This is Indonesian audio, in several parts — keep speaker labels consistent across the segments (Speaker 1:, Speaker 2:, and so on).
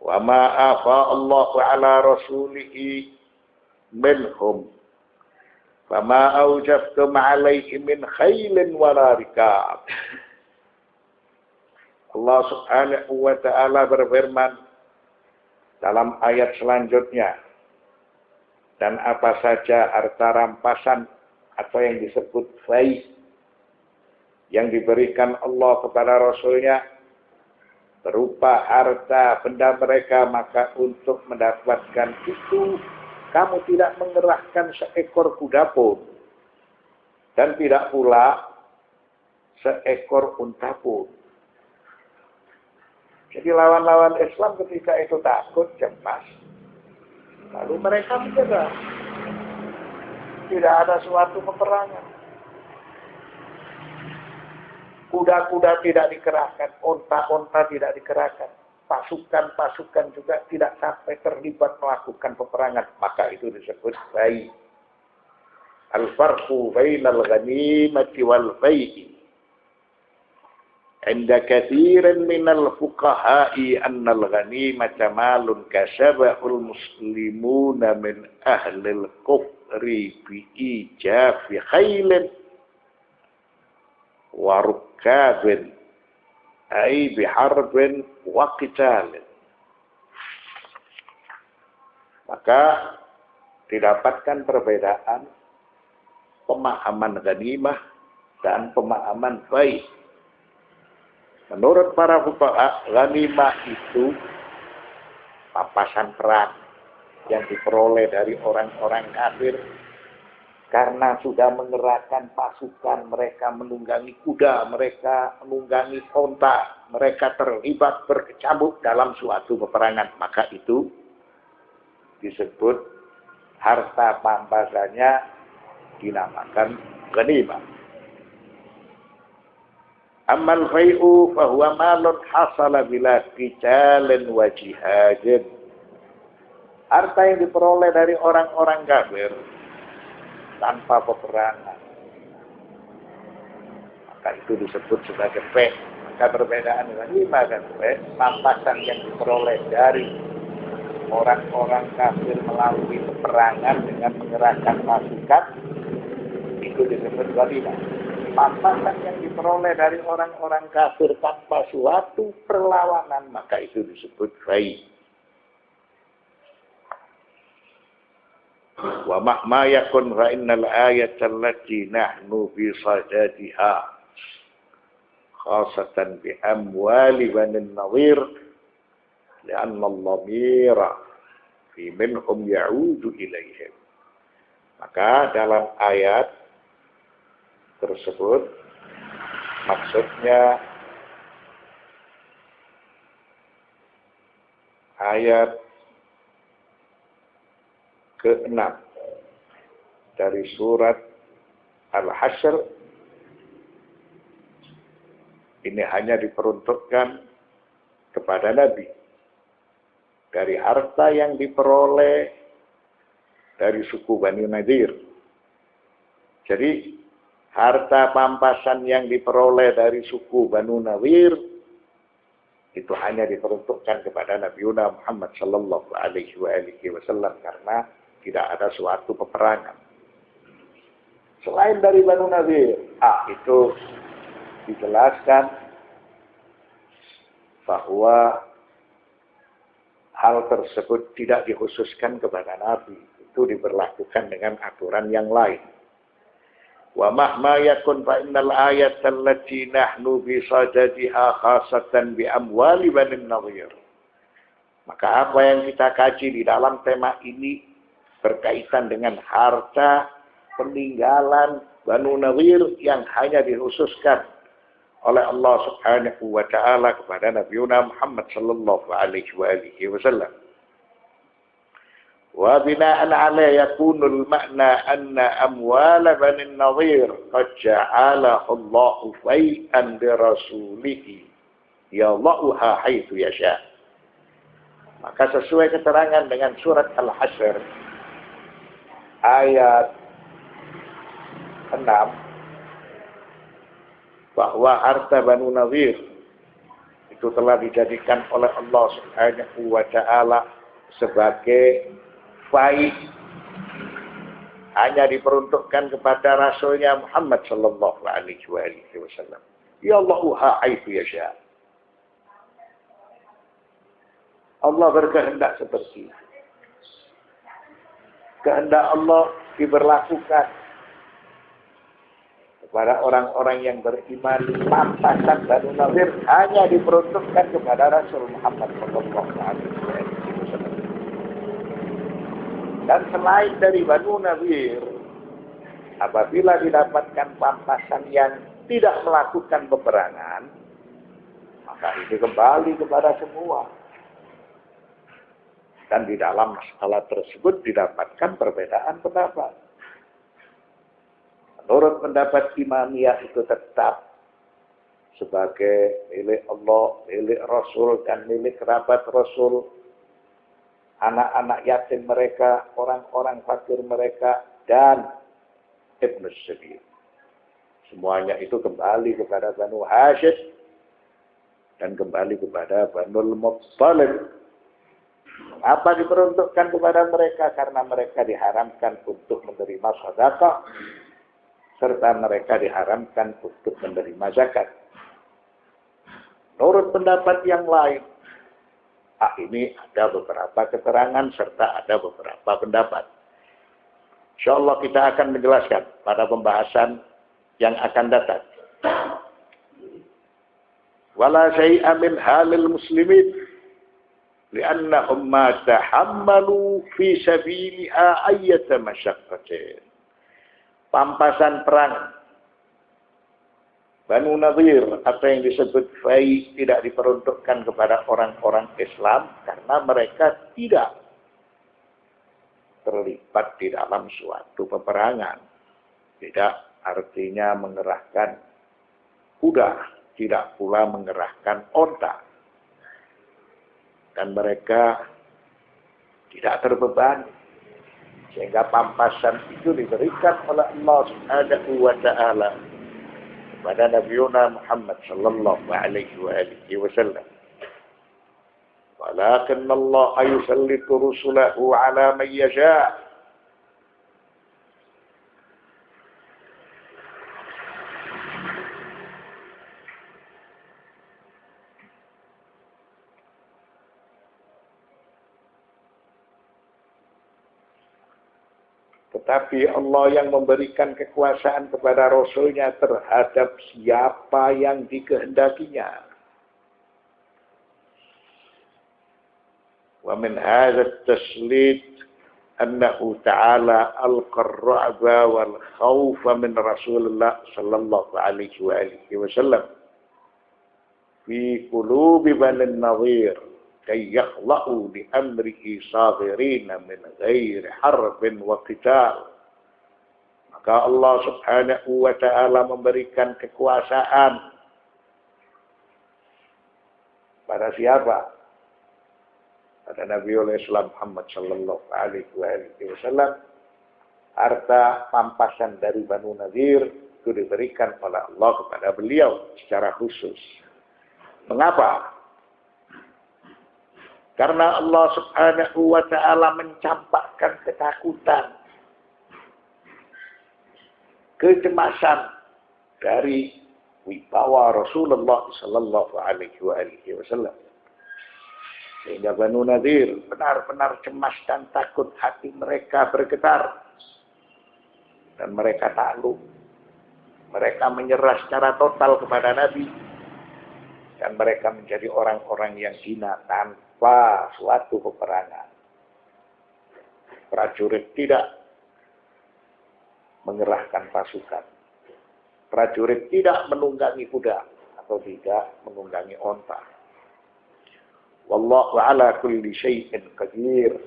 Speaker 1: Wa ma afa Allahu ala rasulihi minhum fama awjaftum alaihi min khailin wala rikab. Allah Subhanahu wa ta'ala berfirman dalam ayat selanjutnya, dan apa saja harta rampasan atau yang disebut fai yang diberikan Allah kepada Rasulnya berupa harta benda mereka, maka untuk mendapatkan itu kamu tidak mengerahkan seekor kuda pun dan tidak pula seekor unta pun. Jadi lawan-lawan Islam ketika itu takut, cemas, lalu mereka menyerah. Tidak ada suatu peperangan. Kuda-kuda tidak dikerahkan, onta-onta tidak dikerahkan, pasukan-pasukan juga tidak sampai terlibat melakukan peperangan. Maka itu disebut fai. Al-farqu bainal ghanimati wal fai'i. Inda kathirin minal fuqaha'i annal ghanimata malun kasabahul muslimuna min ahlil kufri bi'ijafi khailin wa rukabin ay biharbin wa qitalin. Maka didapatkan perbedaan pemahaman ghanimah dan pemahaman fai. Menurut para fuqaha, ghanimah itu pampasan perang yang diperoleh dari orang-orang kafir karena sudah mengerahkan pasukan, mereka menunggangi kuda, mereka menunggangi onta, mereka terlibat berkecamuk dalam suatu peperangan. Maka itu disebut harta pampasannya dinamakan ghanimah. Amal fai'u fahuwa malun hasala bila qitalin wa jihadin. Harta yang diperoleh dari orang-orang kafir tanpa peperangan, maka itu disebut sebagai fai'. Maka perbedaan ghanimah dan fai', pampasan yang diperoleh dari orang-orang kafir melalui peperangan dengan mengerahkan pasukan, itu disebut ghanimah. Pampasan yang diperoleh dari orang-orang kafir tanpa suatu perlawanan, maka itu disebut fai'. Wa mahma yakun fa innal ayata allati nahnu fi sadadiha khasatan bi amwali banin nawir lianna al-dhamira fi minhum ya'udu ilaihim. Maka dalam ayat tersebut maksudnya ayat ke-6 dari surat Al-Hasyr ini hanya diperuntukkan kepada Nabi dari harta yang diperoleh dari suku Bani Nadir. Jadi harta pampasan yang diperoleh dari suku Banu Nawir itu hanya diperuntukkan kepada Nabi Muhammad sallallahu alaihi wasallam karena tidak ada suatu peperangan. Selain dari Banu Nawir, itu dijelaskan bahwa hal tersebut tidak dikhususkan kepada Nabi, itu diberlakukan dengan aturan yang lain. Wa mahma yakun fa innal ayata allati nahnu bi sadadiha khasatan bi amwali banin nadhir. Maka apa yang kita kaji di dalam tema ini berkaitan dengan harta peninggalan Banu Nadhir yang hanya dikhususkan oleh Allah Subhanahu wa taala kepada Nabi Muhammad sallallahu alaihi wasallam. Wa bina'an 'alaihi yakunu al-ma'na anna amwal bani an-nadhir qad ja'alaha Allahu fai'an bi rasulih yadha'uha haitsu yasha. Maka sesuai keterangan dengan surat Al-Hasyr ayat 6 bahwa harta Banu Nadhir itu telah dijadikan oleh Allah Subhanahu wa taala sebagai baik, hanya diperuntukkan kepada Rasulnya Muhammad sallallahu alaihi wasallam. Ya Allahu ha'aitu yasha. Allah berkehendak seperti itu. Kehendak Allah diberlakukan kepada orang-orang yang beriman. Pampasan Banu Nadir hanya diperuntukkan kepada Rasul Muhammad sallallahu alaihi wasallam. Dan selain dari Banu Nadir, apabila didapatkan pampasan yang tidak melakukan peperangan, maka ini kembali kepada semua. Dan di dalam masalah tersebut didapatkan perbedaan pendapat. Menurut pendapat Imamiyah itu tetap sebagai milik Allah, milik Rasul, dan milik kerabat Rasul, anak-anak yatim mereka, orang-orang fakir mereka, dan Ibn Sabil. Semuanya itu kembali kepada Banu Hashim dan kembali kepada Banu Muttalib. Apa diperuntukkan kepada mereka? Karena mereka diharamkan untuk menerima sedekah, serta mereka diharamkan untuk menerima zakat. Menurut pendapat yang lain, ini ada beberapa keterangan serta ada beberapa pendapat. InsyaAllah kita akan menjelaskan pada pembahasan yang akan datang. Wala syai'a min halil muslimin li'annahum ma tahammalu fi sabiliha ayyata masyaqqatin. Pampasan perang Banu Nadir atau yang disebut fai tidak diperuntukkan kepada orang-orang Islam karena mereka tidak terlibat di dalam suatu peperangan. Tidak artinya mengerahkan kuda, tidak pula mengerahkan onta. Dan mereka tidak terbebani. Sehingga pampasan itu diberikan oleh Allah Subhanahu wa taala kepada Nabi Muhammad sallallahu alaihi wasallam. Walakin Allah yusallitu rusulahu ala man yasha. Tetapi Allah yang memberikan kekuasaan kepada Rasulnya terhadap siapa yang dikehendakinya. Wa min hadha at-taslit annahu ta'ala al-qarra'ba wal khawfa min Rasulullah sallallahu alaihi wasallam fi qulubi Bani Nadir كي يخلقوا لأمره صاغرين من غير حرب وقتال. Maka Allah Subhanahu wa taala memberikan kekuasaan pada siapa? Pada Nabiullah Islam Muhammad sallallahu alaihi wasallam. Harta pampasan dari Banu Nadir itu diberikan oleh Allah kepada beliau secara khusus. Mengapa? Karena Allah Subhanahu wa taala mencampakkan ketakutan, kecemasan dari wibawa Rasulullah sallallahu alaihi wasallam. Sehingga Banu Nadir benar-benar cemas dan takut, hati mereka bergetar. Dan mereka takluk. Mereka menyerah secara total kepada Nabi. Dan mereka menjadi orang-orang yang hina tanpa suatu peperangan. Prajurit tidak mengerahkan pasukan. Prajurit tidak menunggangi kuda atau tidak menunggangi onta. Wallahu ala kulli syai'in qadir.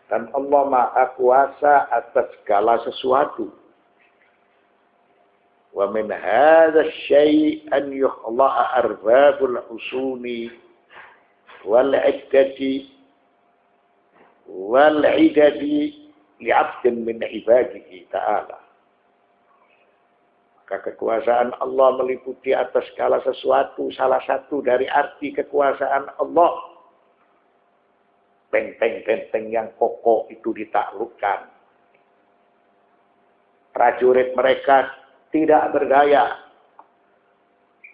Speaker 1: Dan Allah Maha Kuasa atas segala sesuatu. ومن هذا الشيء أن يخلع أرباب الحصون والعدة والعدد لعبد من عباده تعالى. Maka kekuasaan Allah meliputi atas segala sesuatu. Salah satu dari arti kekuasaan Allah, benteng-benteng yang kokoh itu ditaklukkan. Prajurit mereka tidak berdaya.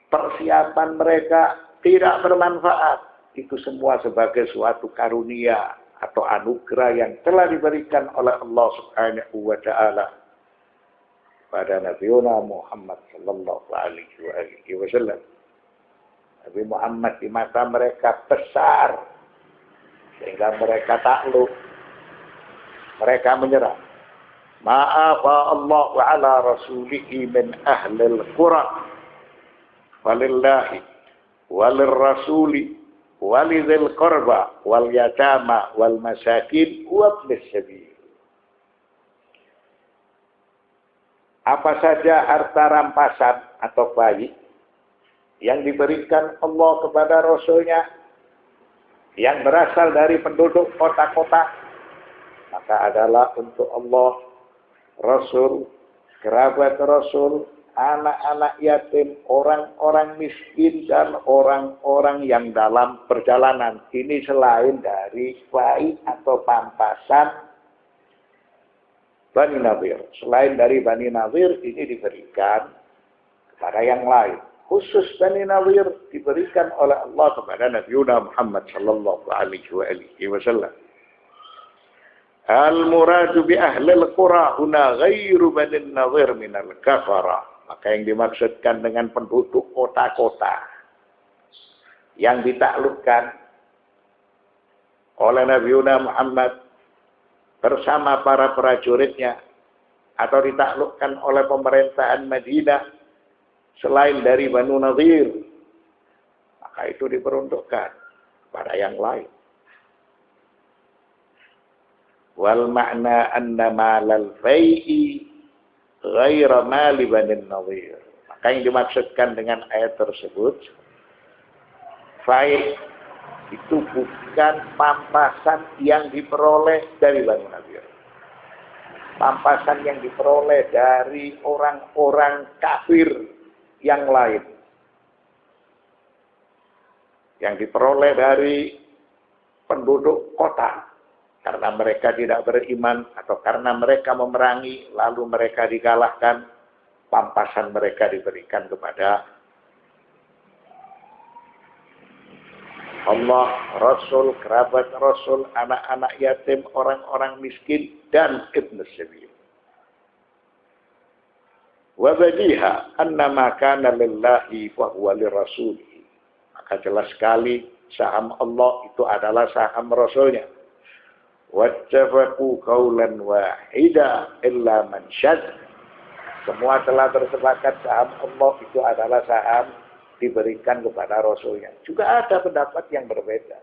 Speaker 1: Persiapan mereka tidak bermanfaat. Itu semua sebagai suatu karunia atau anugerah yang telah diberikan oleh Allah Subhanahu wa Ta'ala pada Nabi Muhammad sallallahu alaihi wasallam. Nabi Muhammad di mata mereka besar sehingga mereka takluk. Mereka menyerah. Ma'afa Allah wa ala rasulihi min ahlil qura walillahi walirrasuli walidhil qurba wal yatama wal masakin wa ibnis sabil. Apa saja harta rampasan atau bayi yang diberikan Allah kepada Rasulnya yang berasal dari penduduk kota-kota, maka adalah untuk Allah, Rasul, kerabat Rasul, anak-anak yatim, orang-orang miskin, dan orang-orang yang dalam perjalanan. Ini selain dari bayi atau pampasan Bani Nadir. Selain dari Bani Nadir, ini diberikan kepada yang lain. Khusus Bani Nadir diberikan oleh Allah kepada Nabi Muhammad sallallahu alaihi wasallam. Al-muradu bi ahlil qura huna ghairu Bani Nadir minal kafara. Maka yang dimaksudkan dengan penduduk kota-kota yang ditaklukkan oleh Nabi Muhammad bersama para prajuritnya atau ditaklukkan oleh pemerintahan Madinah selain dari Banu Nadir, maka itu diperuntukkan pada yang lain. Wal makna anna malal fai'i ghaira mali Bani Nadir. Maka yang dimaksudkan dengan ayat tersebut, fai' itu bukan pampasan yang diperoleh dari Bani Nadir. Pampasan yang diperoleh dari orang-orang kafir yang lain. Yang diperoleh dari penduduk kota. Karena mereka tidak beriman atau karena mereka memerangi lalu mereka dikalahkan, pampasan mereka diberikan kepada Allah, Rasul, kerabat Rasul, anak-anak yatim, orang-orang miskin, dan ibnu sabil. Wa badiha anna ma kana lillahi fa huwa lirasulihi. Maka jelas sekali saham Allah itu adalah saham Rasulnya. Wattafaqu qawlan wahida illa man syad. Semua telah bersepakat saham Allah itu adalah saham diberikan kepada Rasulnya. Juga ada pendapat yang berbeda.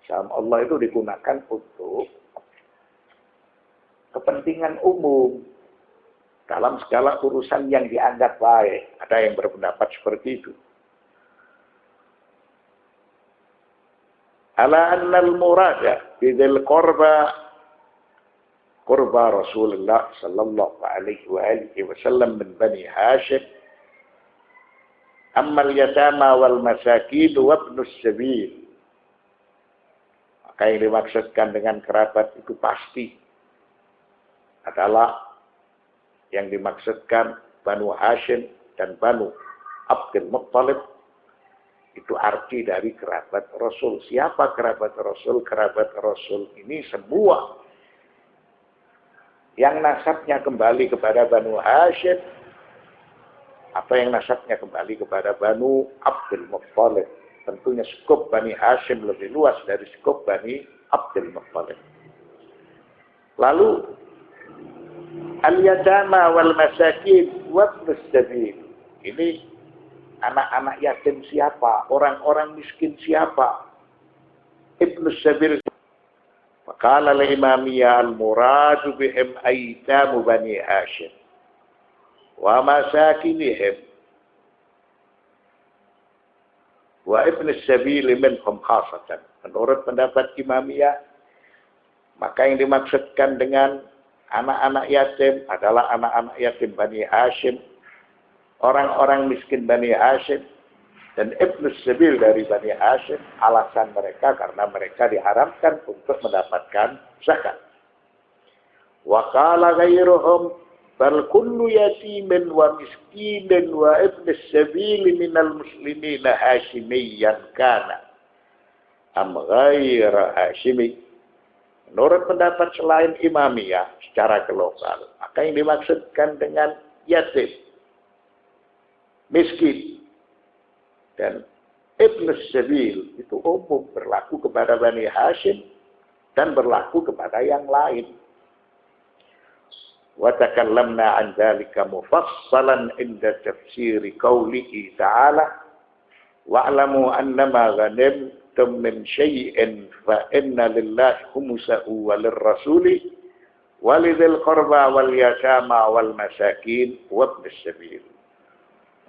Speaker 1: Saham Allah itu digunakan untuk kepentingan umum dalam segala urusan yang dianggap baik. Ada yang berpendapat seperti itu. Ala annal murada bidil qurba Rasulullah sallallahu alaihi wasallam min Bani Hashim. Ammal yatama wal masakin wa ibnus sabil. Maka yang dimaksudkan dengan kerabat itu pasti adalah yang dimaksudkan Banu Hashim dan Banu Abdul Muttalib. Itu arti dari kerabat Rasul. Siapa kerabat Rasul? Kerabat Rasul ini semua yang nasabnya kembali kepada Banu Hashim atau yang nasabnya kembali kepada Banu Abdul Muttalib. Tentunya skup Bani Hashim lebih luas dari skup Bani Abdul Muttalib. Lalu al-yatama wal masakin wa ibnus sabil. Ini anak-anak yatim siapa? Orang-orang miskin siapa? Ibnus sabil. Faqala al-imamiyya al-muradu bihim aytamu Bani Hashim wa masakinihim wa ibn as-sabil minhum khasatan. Menurut pendapat Imamiyah, maka yang dimaksudkan dengan anak-anak yatim adalah anak-anak yatim Bani Hashim orang-orang miskin Bani Hashim dan Ibnu Sabil dari Bani Hashim, alasan mereka karena mereka diharamkan untuk mendapatkan zakat. Wa qala ghairuhum bal kullu yatimin wa miskinin wa ibnu sabil minal muslimina hashimiyan kana am ghaira hashimi. Menurut pendapat selain Imamiyah secara global, maka yang dimaksudkan dengan yatim, miskin, dan Ibnu Sabil itu umum berlaku kepada Bani Hashim dan berlaku kepada yang lain. Wa takallamna an dzalika mufassalan inda tafsir qoulihi ta'ala wa'lamu annama ghanimtum min syai'in fa inna lillahi khumsahu wa lirrasuli walidil qurba wal yatama wal masakin wa ibnis sabil.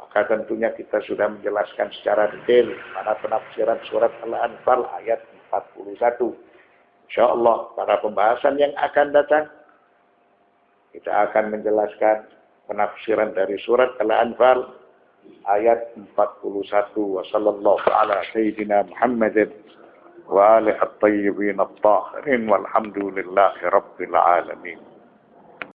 Speaker 1: Maka tentunya kita sudah menjelaskan secara detail pada penafsiran surat Al-Anfal ayat 41. Insyaallah pada pembahasan yang akan datang kita akan menjelaskan penafsiran dari surat Al-Anfal ayat 41. Wa sallallahu ala sayyidina Muhammadin wa alihi at-tayyibin at-tahirin walhamdulillahi rabbil alamin.